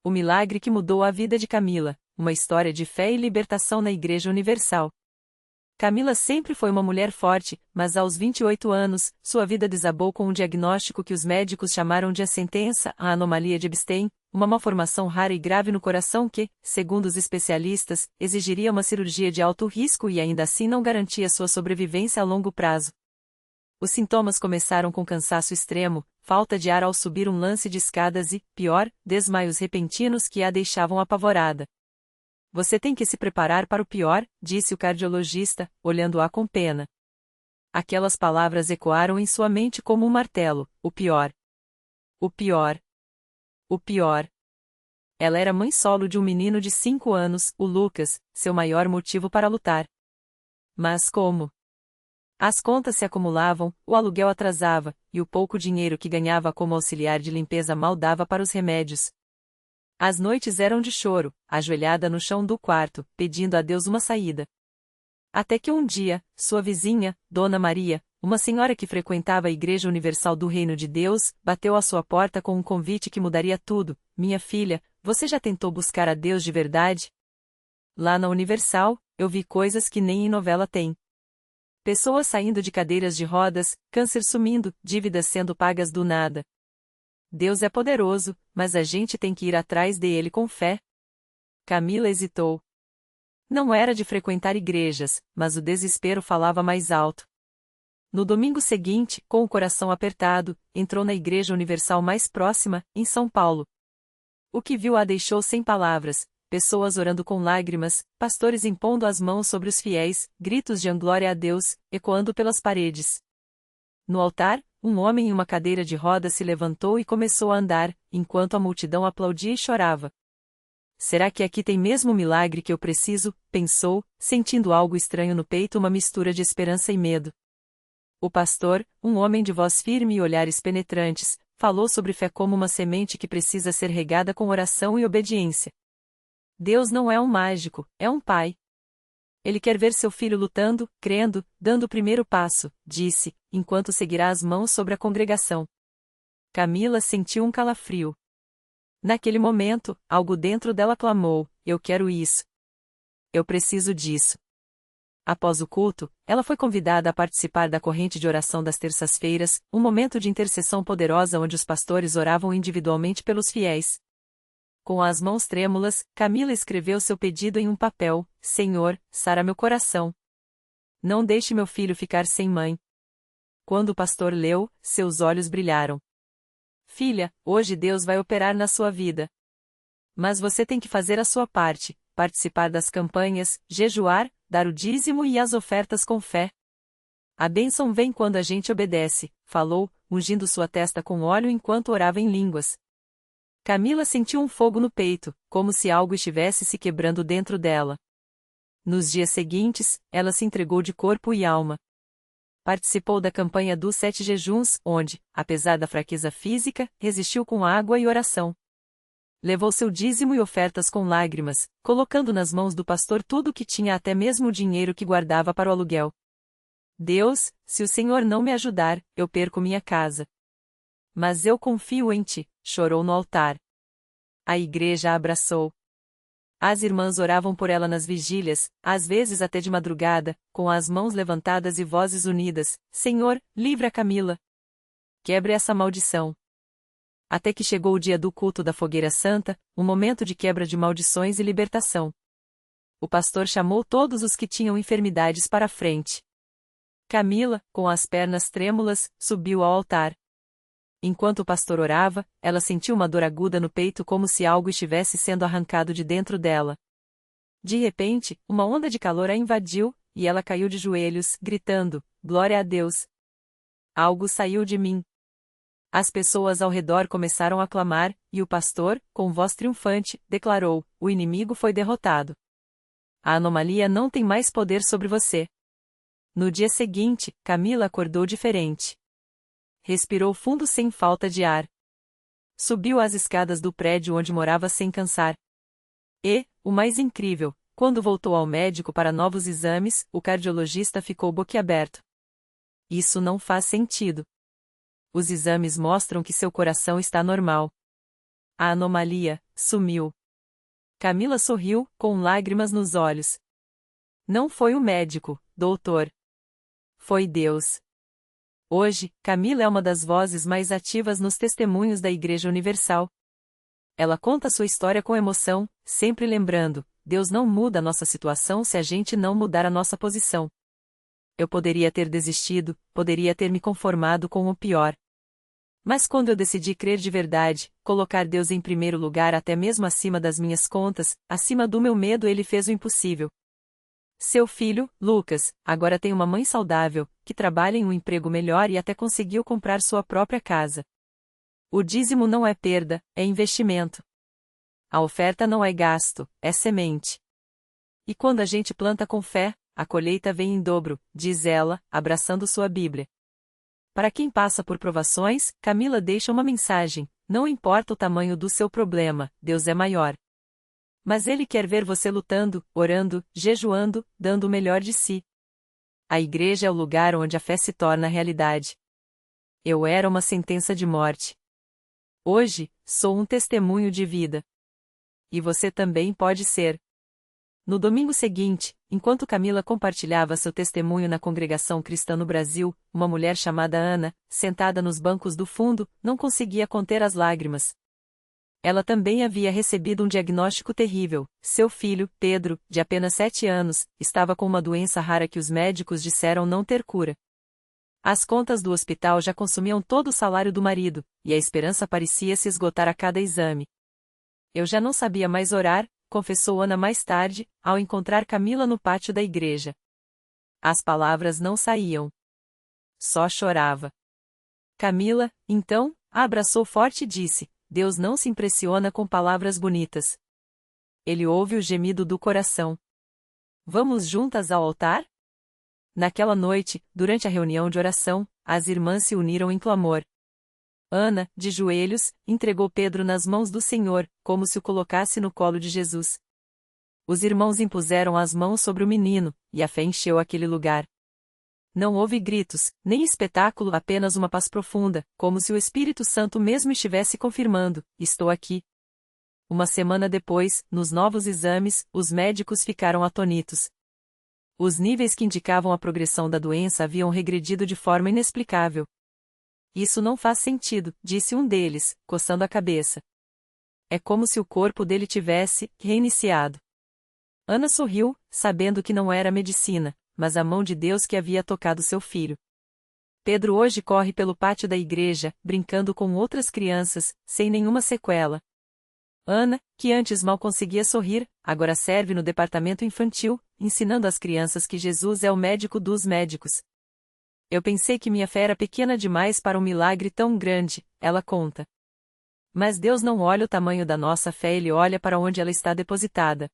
O milagre que mudou a vida de Camila, uma história de fé e libertação na Igreja Universal. Camila sempre foi uma mulher forte, mas aos 28 anos, sua vida desabou com um diagnóstico que os médicos chamaram de a sentença, a anomalia de Epstein, uma malformação rara e grave no coração que, segundo os especialistas, exigiria uma cirurgia de alto risco e ainda assim não garantia sua sobrevivência a longo prazo. Os sintomas começaram com cansaço extremo, falta de ar ao subir um lance de escadas e, pior, desmaios repentinos que a deixavam apavorada. Você tem que se preparar para o pior, disse o cardiologista, olhando-a com pena. Aquelas palavras ecoaram em sua mente como um martelo: o pior. O pior. O pior. Ela era mãe solo de um menino de 5 anos, o Lucas, seu maior motivo para lutar. Mas como? As contas se acumulavam, o aluguel atrasava, e o pouco dinheiro que ganhava como auxiliar de limpeza mal dava para os remédios. As noites eram de choro, ajoelhada no chão do quarto, pedindo a Deus uma saída. Até que um dia, sua vizinha, Dona Maria, uma senhora que frequentava a Igreja Universal do Reino de Deus, bateu à sua porta com um convite que mudaria tudo. Minha filha, você já tentou buscar a Deus de verdade? Lá na Universal, eu vi coisas que nem em novela tem. Pessoas saindo de cadeiras de rodas, câncer sumindo, dívidas sendo pagas do nada. Deus é poderoso, mas a gente tem que ir atrás dele com fé. Camila hesitou. Não era de frequentar igrejas, mas o desespero falava mais alto. No domingo seguinte, com o coração apertado, entrou na Igreja Universal mais próxima, em São Paulo. O que viu a deixou sem palavras. Pessoas orando com lágrimas, pastores impondo as mãos sobre os fiéis, gritos de glória a Deus, ecoando pelas paredes. No altar, um homem em uma cadeira de rodas se levantou e começou a andar, enquanto a multidão aplaudia e chorava. Será que aqui tem mesmo o milagre que eu preciso? Pensou, sentindo algo estranho no peito, uma mistura de esperança e medo. O pastor, um homem de voz firme e olhares penetrantes, falou sobre fé como uma semente que precisa ser regada com oração e obediência. Deus não é um mágico, é um pai. Ele quer ver seu filho lutando, crendo, dando o primeiro passo, disse, enquanto seguirá as mãos sobre a congregação. Camila sentiu um calafrio. Naquele momento, algo dentro dela clamou: eu quero isso. Eu preciso disso. Após o culto, ela foi convidada a participar da corrente de oração das terças-feiras, um momento de intercessão poderosa onde os pastores oravam individualmente pelos fiéis. Com as mãos trêmulas, Camila escreveu seu pedido em um papel: Senhor, sara meu coração. Não deixe meu filho ficar sem mãe. Quando o pastor leu, seus olhos brilharam. Filha, hoje Deus vai operar na sua vida. Mas você tem que fazer a sua parte, participar das campanhas, jejuar, dar o dízimo e as ofertas com fé. A bênção vem quando a gente obedece, falou, ungindo sua testa com óleo enquanto orava em línguas. Camila sentiu um fogo no peito, como se algo estivesse se quebrando dentro dela. Nos dias seguintes, ela se entregou de corpo e alma. Participou da campanha dos 7 jejuns, onde, apesar da fraqueza física, resistiu com água e oração. Levou seu dízimo e ofertas com lágrimas, colocando nas mãos do pastor tudo o que tinha, até mesmo o dinheiro que guardava para o aluguel. Deus, se o Senhor não me ajudar, eu perco minha casa. Mas eu confio em ti, chorou no altar. A igreja a abraçou. As irmãs oravam por ela nas vigílias, às vezes até de madrugada, com as mãos levantadas e vozes unidas: Senhor, livra Camila. Quebre essa maldição. Até que chegou o dia do culto da Fogueira Santa, um momento de quebra de maldições e libertação. O pastor chamou todos os que tinham enfermidades para a frente. Camila, com as pernas trêmulas, subiu ao altar. Enquanto o pastor orava, ela sentiu uma dor aguda no peito, como se algo estivesse sendo arrancado de dentro dela. De repente, uma onda de calor a invadiu, e ela caiu de joelhos, gritando: Glória a Deus! Algo saiu de mim. As pessoas ao redor começaram a clamar, e o pastor, com voz triunfante, declarou: O inimigo foi derrotado. A anomalia não tem mais poder sobre você. No dia seguinte, Camila acordou diferente. Respirou fundo sem falta de ar. Subiu as escadas do prédio onde morava sem cansar. E, o mais incrível, quando voltou ao médico para novos exames, o cardiologista ficou boquiaberto. Isso não faz sentido. Os exames mostram que seu coração está normal. A anomalia sumiu. Camila sorriu, com lágrimas nos olhos. Não foi o médico, doutor. Foi Deus. Hoje, Camila é uma das vozes mais ativas nos testemunhos da Igreja Universal. Ela conta sua história com emoção, sempre lembrando: Deus não muda a nossa situação se a gente não mudar a nossa posição. Eu poderia ter desistido, poderia ter me conformado com o pior. Mas quando eu decidi crer de verdade, colocar Deus em primeiro lugar até mesmo acima das minhas contas, acima do meu medo, Ele fez o impossível. Seu filho, Lucas, agora tem uma mãe saudável, que trabalha em um emprego melhor e até conseguiu comprar sua própria casa. O dízimo não é perda, é investimento. A oferta não é gasto, é semente. E quando a gente planta com fé, a colheita vem em dobro, diz ela, abraçando sua Bíblia. Para quem passa por provações, Camila deixa uma mensagem: não importa o tamanho do seu problema, Deus é maior. Mas Ele quer ver você lutando, orando, jejuando, dando o melhor de si. A igreja é o lugar onde a fé se torna realidade. Eu era uma sentença de morte. Hoje, sou um testemunho de vida. E você também pode ser. No domingo seguinte, enquanto Camila compartilhava seu testemunho na congregação cristã no Brasil, uma mulher chamada Ana, sentada nos bancos do fundo, não conseguia conter as lágrimas. Ela também havia recebido um diagnóstico terrível: seu filho, Pedro, de apenas 7 anos, estava com uma doença rara que os médicos disseram não ter cura. As contas do hospital já consumiam todo o salário do marido, e a esperança parecia se esgotar a cada exame. Eu já não sabia mais orar, confessou Ana mais tarde, ao encontrar Camila no pátio da igreja. As palavras não saíam. Só chorava. Camila, então, a abraçou forte e disse: Deus não se impressiona com palavras bonitas. Ele ouve o gemido do coração. Vamos juntas ao altar? Naquela noite, durante a reunião de oração, as irmãs se uniram em clamor. Ana, de joelhos, entregou Pedro nas mãos do Senhor, como se o colocasse no colo de Jesus. Os irmãos impuseram as mãos sobre o menino, e a fé encheu aquele lugar. Não houve gritos, nem espetáculo, apenas uma paz profunda, como se o Espírito Santo mesmo estivesse confirmando: estou aqui. Uma semana depois, nos novos exames, os médicos ficaram atônitos. Os níveis que indicavam a progressão da doença haviam regredido de forma inexplicável. Isso não faz sentido, disse um deles, coçando a cabeça. É como se o corpo dele tivesse reiniciado. Ana sorriu, sabendo que não era medicina, mas a mão de Deus que havia tocado seu filho. Pedro hoje corre pelo pátio da igreja, brincando com outras crianças, sem nenhuma sequela. Ana, que antes mal conseguia sorrir, agora serve no departamento infantil, ensinando às crianças que Jesus é o médico dos médicos. Eu pensei que minha fé era pequena demais para um milagre tão grande, ela conta. Mas Deus não olha o tamanho da nossa fé, Ele olha para onde ela está depositada.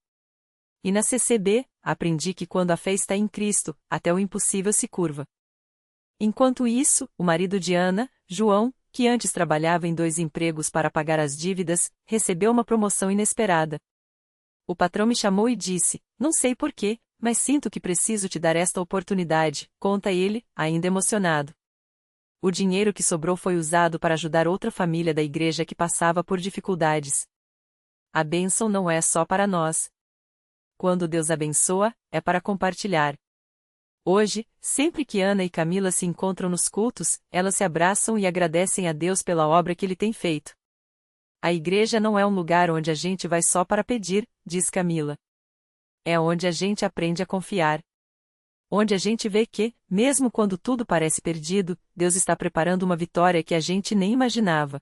E na CCB, aprendi que quando a fé está em Cristo, até o impossível se curva. Enquanto isso, o marido de Ana, João, que antes trabalhava em 2 empregos para pagar as dívidas, recebeu uma promoção inesperada. O patrão me chamou e disse: não sei porquê, mas sinto que preciso te dar esta oportunidade, conta ele, ainda emocionado. O dinheiro que sobrou foi usado para ajudar outra família da igreja que passava por dificuldades. A bênção não é só para nós. Quando Deus abençoa, é para compartilhar. Hoje, sempre que Ana e Camila se encontram nos cultos, elas se abraçam e agradecem a Deus pela obra que Ele tem feito. A igreja não é um lugar onde a gente vai só para pedir, diz Camila. É onde a gente aprende a confiar. Onde a gente vê que, mesmo quando tudo parece perdido, Deus está preparando uma vitória que a gente nem imaginava.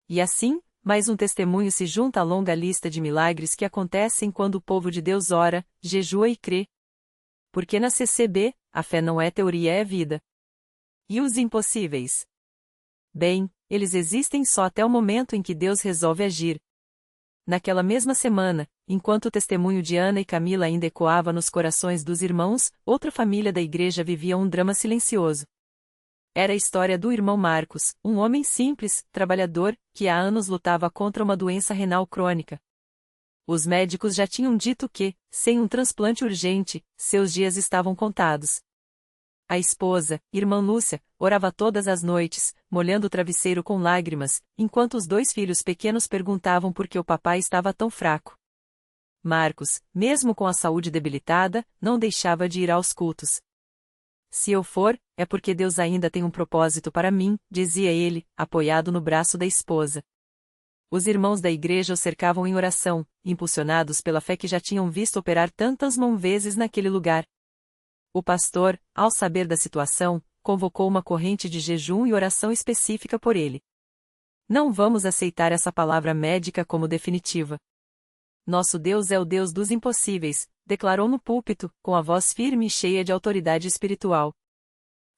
E assim, mais um testemunho se junta à longa lista de milagres que acontecem quando o povo de Deus ora, jejua e crê. Porque na CCB, a fé não é teoria, é vida. E os impossíveis? Bem, eles existem só até o momento em que Deus resolve agir. Naquela mesma semana, enquanto o testemunho de Ana e Camila ainda ecoava nos corações dos irmãos, outra família da igreja vivia um drama silencioso. Era a história do irmão Marcos, um homem simples, trabalhador, que há anos lutava contra uma doença renal crônica. Os médicos já tinham dito que, sem um transplante urgente, seus dias estavam contados. A esposa, irmã Lúcia, orava todas as noites, molhando o travesseiro com lágrimas, enquanto os dois filhos pequenos perguntavam por que o papai estava tão fraco. Marcos, mesmo com a saúde debilitada, não deixava de ir aos cultos. Se eu for, é porque Deus ainda tem um propósito para mim, dizia ele, apoiado no braço da esposa. Os irmãos da igreja o cercavam em oração, impulsionados pela fé que já tinham visto operar tantas vezes naquele lugar. O pastor, ao saber da situação, convocou uma corrente de jejum e oração específica por ele. Não vamos aceitar essa palavra médica como definitiva. Nosso Deus é o Deus dos impossíveis, declarou no púlpito, com a voz firme e cheia de autoridade espiritual.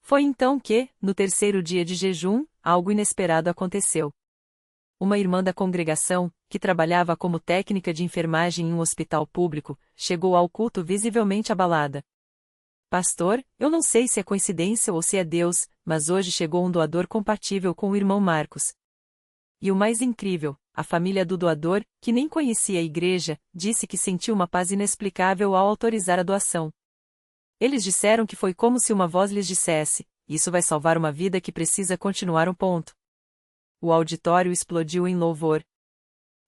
Foi então que, no terceiro dia de jejum, algo inesperado aconteceu. Uma irmã da congregação, que trabalhava como técnica de enfermagem em um hospital público, chegou ao culto visivelmente abalada. Pastor, eu não sei se é coincidência ou se é Deus, mas hoje chegou um doador compatível com o irmão Marcos. E o mais incrível, a família do doador, que nem conhecia a igreja, disse que sentiu uma paz inexplicável ao autorizar a doação. Eles disseram que foi como se uma voz lhes dissesse: isso vai salvar uma vida que precisa continuar um ponto. O auditório explodiu em louvor.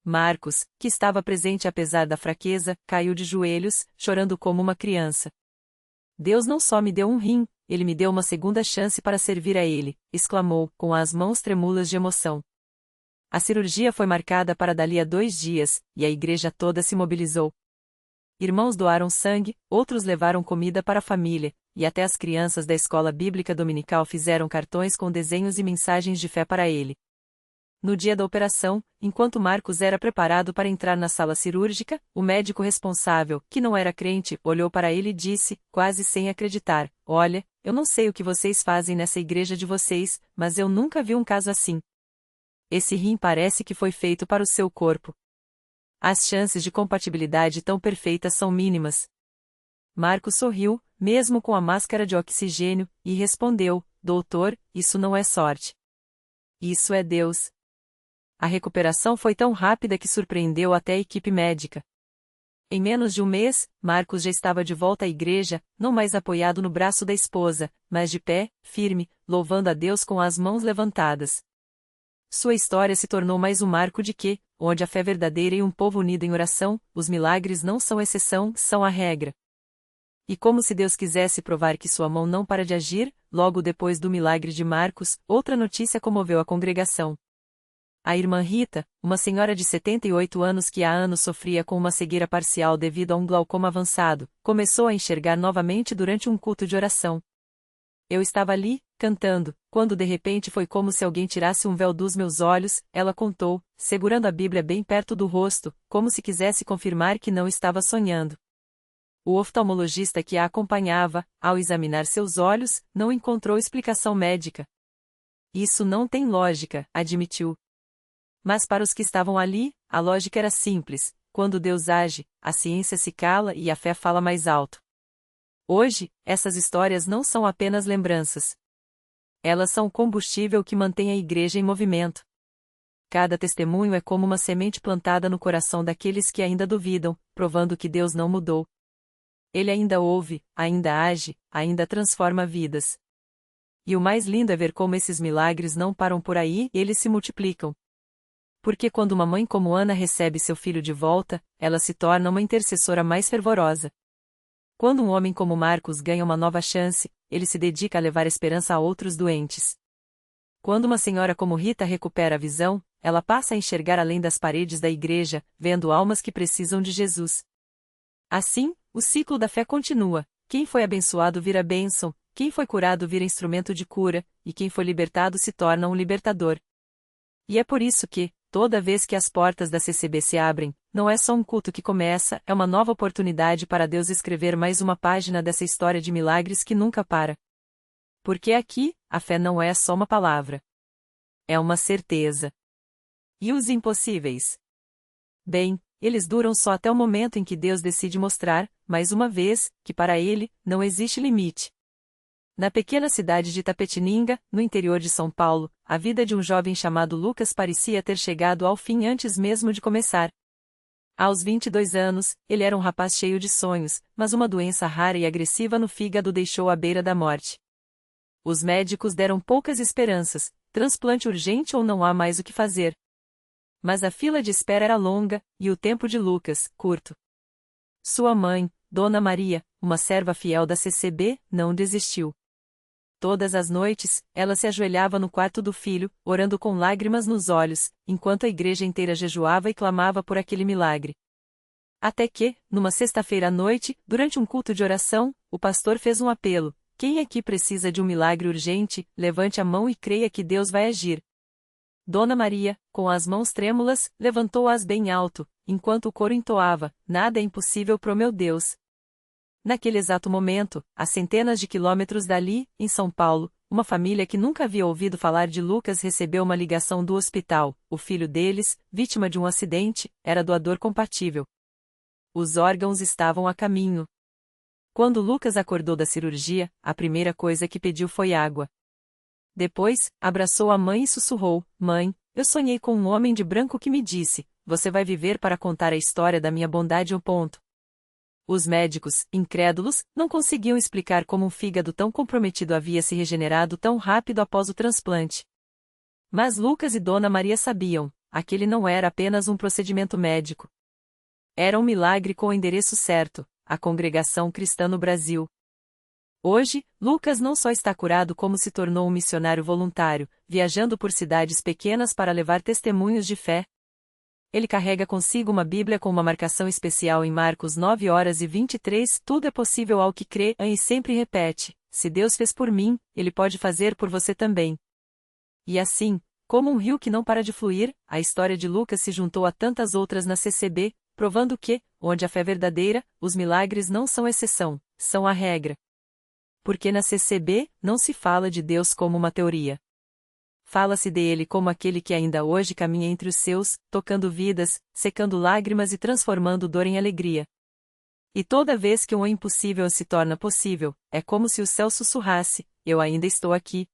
Marcos, que estava presente apesar da fraqueza, caiu de joelhos, chorando como uma criança. Deus não só me deu um rim, ele me deu uma segunda chance para servir a ele, exclamou, com as mãos trêmulas de emoção. A cirurgia foi marcada para dali a 2 dias, e a igreja toda se mobilizou. Irmãos doaram sangue, outros levaram comida para a família, e até as crianças da escola bíblica dominical fizeram cartões com desenhos e mensagens de fé para ele. No dia da operação, enquanto Marcos era preparado para entrar na sala cirúrgica, o médico responsável, que não era crente, olhou para ele e disse, quase sem acreditar: olha, eu não sei o que vocês fazem nessa igreja de vocês, mas eu nunca vi um caso assim. Esse rim parece que foi feito para o seu corpo. As chances de compatibilidade tão perfeitas são mínimas. Marcos sorriu, mesmo com a máscara de oxigênio, e respondeu: doutor, isso não é sorte. Isso é Deus. A recuperação foi tão rápida que surpreendeu até a equipe médica. Em menos de um mês, Marcos já estava de volta à igreja, não mais apoiado no braço da esposa, mas de pé, firme, louvando a Deus com as mãos levantadas. Sua história se tornou mais um marco de que, onde a fé verdadeira e um povo unido em oração, os milagres não são exceção, são a regra. E como se Deus quisesse provar que sua mão não para de agir, logo depois do milagre de Marcos, outra notícia comoveu a congregação. A irmã Rita, uma senhora de 78 anos que há anos sofria com uma cegueira parcial devido a um glaucoma avançado, começou a enxergar novamente durante um culto de oração. Eu estava ali, cantando, quando de repente foi como se alguém tirasse um véu dos meus olhos, ela contou, segurando a Bíblia bem perto do rosto, como se quisesse confirmar que não estava sonhando. O oftalmologista que a acompanhava, ao examinar seus olhos, não encontrou explicação médica. Isso não tem lógica, admitiu. Mas para os que estavam ali, a lógica era simples: quando Deus age, a ciência se cala e a fé fala mais alto. Hoje, essas histórias não são apenas lembranças. Elas são o combustível que mantém a igreja em movimento. Cada testemunho é como uma semente plantada no coração daqueles que ainda duvidam, provando que Deus não mudou. Ele ainda ouve, ainda age, ainda transforma vidas. E o mais lindo é ver como esses milagres não param por aí, eles se multiplicam. Porque quando uma mãe como Ana recebe seu filho de volta, ela se torna uma intercessora mais fervorosa. Quando um homem como Marcos ganha uma nova chance, ele se dedica a levar esperança a outros doentes. Quando uma senhora como Rita recupera a visão, ela passa a enxergar além das paredes da igreja, vendo almas que precisam de Jesus. Assim, o ciclo da fé continua: quem foi abençoado vira bênção, quem foi curado vira instrumento de cura, e quem foi libertado se torna um libertador. E é por isso que, toda vez que as portas da CCB se abrem, não é só um culto que começa, é uma nova oportunidade para Deus escrever mais uma página dessa história de milagres que nunca para. Porque aqui, a fé não é só uma palavra. É uma certeza. E os impossíveis? Bem, eles duram só até o momento em que Deus decide mostrar, mais uma vez, que para Ele, não existe limite. Na pequena cidade de Itapetininga, no interior de São Paulo, a vida de um jovem chamado Lucas parecia ter chegado ao fim antes mesmo de começar. Aos 22 anos, ele era um rapaz cheio de sonhos, mas uma doença rara e agressiva no fígado o deixou à beira da morte. Os médicos deram poucas esperanças, transplante urgente ou não há mais o que fazer. Mas a fila de espera era longa, e o tempo de Lucas, curto. Sua mãe, Dona Maria, uma serva fiel da CCB, não desistiu. Todas as noites, ela se ajoelhava no quarto do filho, orando com lágrimas nos olhos, enquanto a igreja inteira jejuava e clamava por aquele milagre. Até que, numa sexta-feira à noite, durante um culto de oração, o pastor fez um apelo: quem aqui precisa de um milagre urgente, levante a mão e creia que Deus vai agir. Dona Maria, com as mãos trêmulas, levantou-as bem alto, enquanto o coro entoava: nada é impossível pro meu Deus. Naquele exato momento, a centenas de quilômetros dali, em São Paulo, uma família que nunca havia ouvido falar de Lucas recebeu uma ligação do hospital. O filho deles, vítima de um acidente, era doador compatível. Os órgãos estavam a caminho. Quando Lucas acordou da cirurgia, a primeira coisa que pediu foi água. Depois, abraçou a mãe e sussurrou: mãe, eu sonhei com um homem de branco que me disse: você vai viver para contar a história da minha bondade. Os médicos, incrédulos, não conseguiam explicar como um fígado tão comprometido havia se regenerado tão rápido após o transplante. Mas Lucas e Dona Maria sabiam: aquele não era apenas um procedimento médico. Era um milagre com o endereço certo, a Congregação Cristã no Brasil. Hoje, Lucas não só está curado como se tornou um missionário voluntário, viajando por cidades pequenas para levar testemunhos de fé. Ele carrega consigo uma Bíblia com uma marcação especial em Marcos 9:23, tudo é possível ao que crê, e sempre repete: se Deus fez por mim, Ele pode fazer por você também. E assim, como um rio que não para de fluir, a história de Lucas se juntou a tantas outras na CCB, provando que, onde a fé é verdadeira, os milagres não são exceção, são a regra. Porque na CCB, não se fala de Deus como uma teoria. Fala-se dele como aquele que ainda hoje caminha entre os seus, tocando vidas, secando lágrimas e transformando dor em alegria. E toda vez que um impossível se torna possível, é como se o céu sussurrasse: eu ainda estou aqui.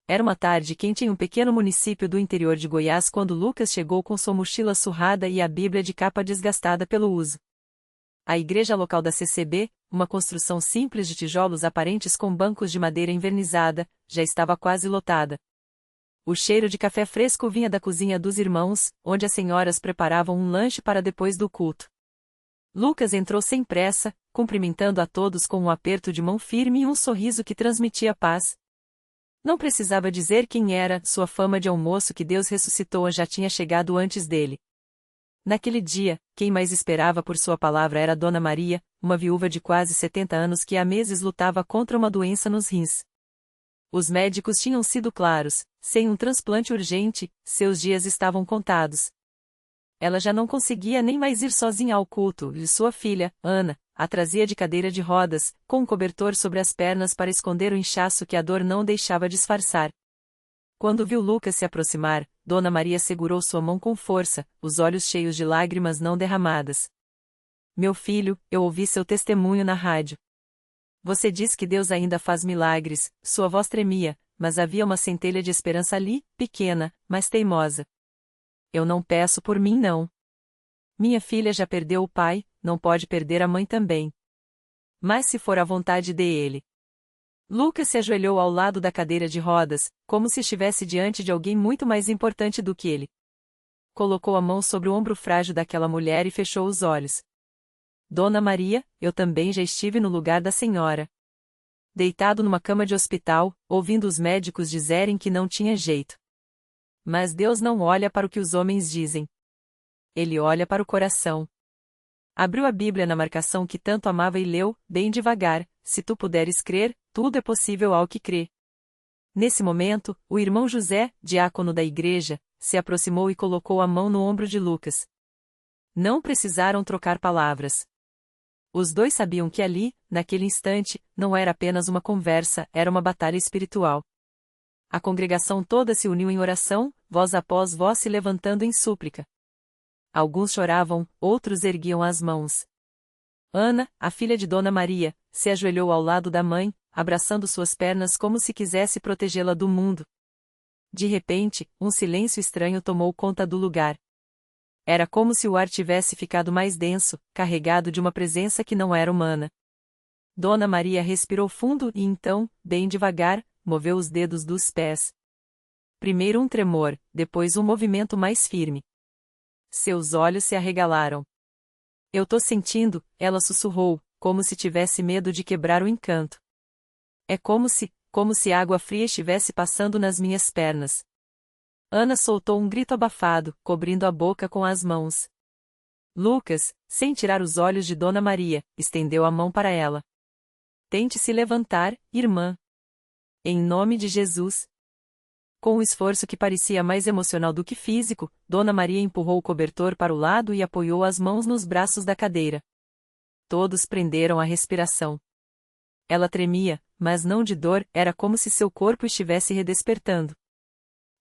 Era uma tarde quente em um pequeno município do interior de Goiás quando Lucas chegou com sua mochila surrada e a Bíblia de capa desgastada pelo uso. A igreja local da CCB, uma construção simples de tijolos aparentes com bancos de madeira envernizada, já estava quase lotada. O cheiro de café fresco vinha da cozinha dos irmãos, onde as senhoras preparavam um lanche para depois do culto. Lucas entrou sem pressa, cumprimentando a todos com um aperto de mão firme e um sorriso que transmitia paz. Não precisava dizer quem era, sua fama de almoço que Deus ressuscitou já tinha chegado antes dele. Naquele dia, quem mais esperava por sua palavra era Dona Maria, uma viúva de quase 70 anos que há meses lutava contra uma doença nos rins. Os médicos tinham sido claros: sem um transplante urgente, seus dias estavam contados. Ela já não conseguia nem mais ir sozinha ao culto, e sua filha, Ana, a trazia de cadeira de rodas, com um cobertor sobre as pernas para esconder o inchaço que a dor não deixava disfarçar. Quando viu Lucas se aproximar, Dona Maria segurou sua mão com força, os olhos cheios de lágrimas não derramadas. Meu filho, eu ouvi seu testemunho na rádio. Você diz que Deus ainda faz milagres, sua voz tremia, mas havia uma centelha de esperança ali, pequena, mas teimosa. Eu não peço por mim não. Minha filha já perdeu o pai, não pode perder a mãe também. Mas se for a vontade dele. Lucas se ajoelhou ao lado da cadeira de rodas, como se estivesse diante de alguém muito mais importante do que ele. Colocou a mão sobre o ombro frágil daquela mulher e fechou os olhos. Dona Maria, eu também já estive no lugar da senhora. Deitado numa cama de hospital, ouvindo os médicos dizerem que não tinha jeito. Mas Deus não olha para o que os homens dizem. Ele olha para o coração. Abriu a Bíblia na marcação que tanto amava e leu, bem devagar: se tu puderes crer, tudo é possível ao que crê. Nesse momento, o irmão José, diácono da igreja, se aproximou e colocou a mão no ombro de Lucas. Não precisaram trocar palavras. Os dois sabiam que ali, naquele instante, não era apenas uma conversa, era uma batalha espiritual. A congregação toda se uniu em oração, voz após voz se levantando em súplica. Alguns choravam, outros erguiam as mãos. Ana, a filha de Dona Maria, se ajoelhou ao lado da mãe, abraçando suas pernas como se quisesse protegê-la do mundo. De repente, um silêncio estranho tomou conta do lugar. Era como se o ar tivesse ficado mais denso, carregado de uma presença que não era humana. Dona Maria respirou fundo e então, bem devagar, moveu os dedos dos pés. Primeiro um tremor, depois um movimento mais firme. Seus olhos se arregalaram. Eu tô sentindo, ela sussurrou, como se tivesse medo de quebrar o encanto. É como se água fria estivesse passando nas minhas pernas. Ana soltou um grito abafado, cobrindo a boca com as mãos. Lucas, sem tirar os olhos de Dona Maria, estendeu a mão para ela. Tente se levantar, irmã. Em nome de Jesus. Com um esforço que parecia mais emocional do que físico, Dona Maria empurrou o cobertor para o lado e apoiou as mãos nos braços da cadeira. Todos prenderam a respiração. Ela tremia, mas não de dor, era como se seu corpo estivesse redespertando.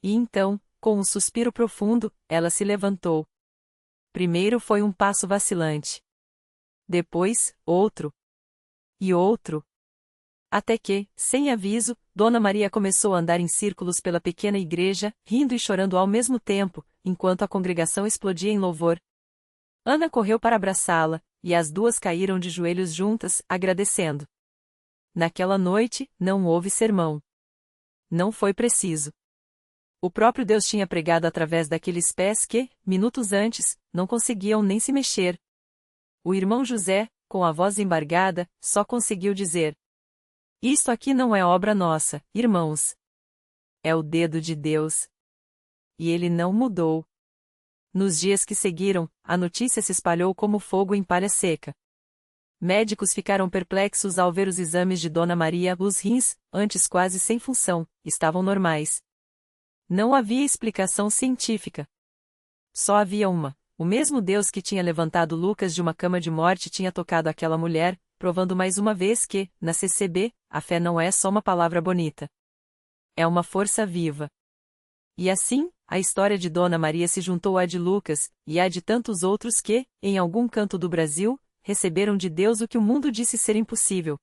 E então, com um suspiro profundo, ela se levantou. Primeiro foi um passo vacilante. Depois, outro. E outro. Até que, sem aviso, Dona Maria começou a andar em círculos pela pequena igreja, rindo e chorando ao mesmo tempo, enquanto a congregação explodia em louvor. Ana correu para abraçá-la, e as duas caíram de joelhos juntas, agradecendo. Naquela noite, não houve sermão. Não foi preciso. O próprio Deus tinha pregado através daqueles pés que, minutos antes, não conseguiam nem se mexer. O irmão José, com a voz embargada, só conseguiu dizer: Isto aqui não é obra nossa, irmãos. É o dedo de Deus. E ele não mudou. Nos dias que seguiram, a notícia se espalhou como fogo em palha seca. Médicos ficaram perplexos ao ver os exames de Dona Maria. Os rins, antes quase sem função, estavam normais. Não havia explicação científica. Só havia uma: o mesmo Deus que tinha levantado Lucas de uma cama de morte tinha tocado aquela mulher, provando mais uma vez que, na CCB, a fé não é só uma palavra bonita. É uma força viva. E assim, a história de Dona Maria se juntou à de Lucas, e à de tantos outros que, em algum canto do Brasil, receberam de Deus o que o mundo disse ser impossível.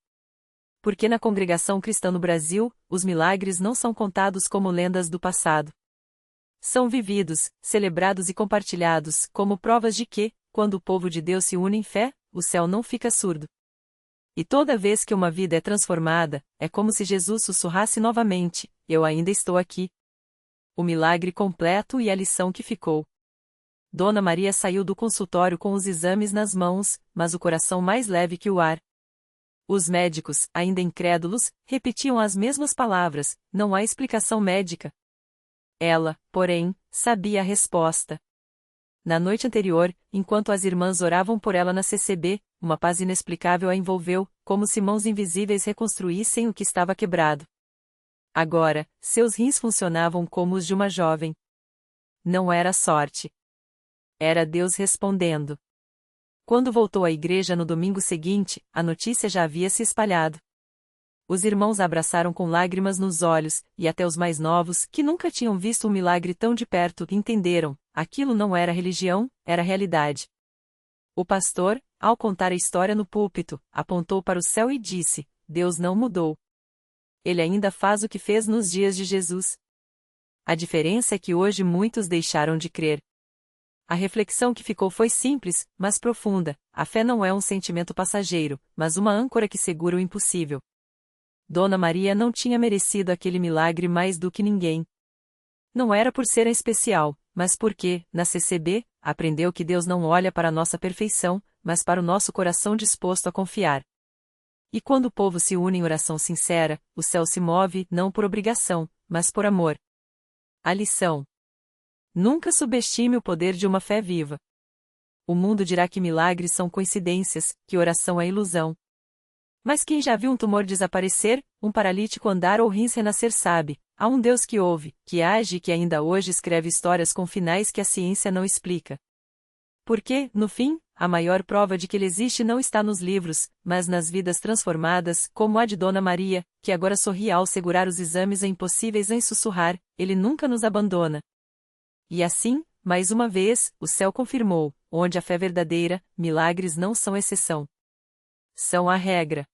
Porque na congregação cristã no Brasil, os milagres não são contados como lendas do passado. São vividos, celebrados e compartilhados, como provas de que, quando o povo de Deus se une em fé, o céu não fica surdo. E toda vez que uma vida é transformada, é como se Jesus sussurrasse novamente: Eu ainda estou aqui. O milagre completo e a lição que ficou. Dona Maria saiu do consultório com os exames nas mãos, mas o coração mais leve que o ar. Os médicos, ainda incrédulos, repetiam as mesmas palavras: não há explicação médica. Ela, porém, sabia a resposta. Na noite anterior, enquanto as irmãs oravam por ela na CCB, uma paz inexplicável a envolveu, como se mãos invisíveis reconstruíssem o que estava quebrado. Agora, seus rins funcionavam como os de uma jovem. Não era sorte. Era Deus respondendo. Quando voltou à igreja no domingo seguinte, a notícia já havia se espalhado. Os irmãos a abraçaram com lágrimas nos olhos, e até os mais novos, que nunca tinham visto um milagre tão de perto, entenderam: aquilo não era religião, era realidade. O pastor, ao contar a história no púlpito, apontou para o céu e disse: Deus não mudou. Ele ainda faz o que fez nos dias de Jesus. A diferença é que hoje muitos deixaram de crer. A reflexão que ficou foi simples, mas profunda: a fé não é um sentimento passageiro, mas uma âncora que segura o impossível. Dona Maria não tinha merecido aquele milagre mais do que ninguém. Não era por ser a especial, mas porque, na CCB, aprendeu que Deus não olha para a nossa perfeição, mas para o nosso coração disposto a confiar. E quando o povo se une em oração sincera, o céu se move, não por obrigação, mas por amor. A lição: nunca subestime o poder de uma fé viva. O mundo dirá que milagres são coincidências, que oração é ilusão. Mas quem já viu um tumor desaparecer, um paralítico andar ou rins renascer sabe: há um Deus que ouve, que age e que ainda hoje escreve histórias com finais que a ciência não explica. Porque, no fim, a maior prova de que ele existe não está nos livros, mas nas vidas transformadas, como a de Dona Maria, que agora sorria ao segurar os exames impossíveis em sussurrar: Ele nunca nos abandona. E assim, mais uma vez, o céu confirmou: onde a fé verdadeira, milagres não são exceção. São a regra.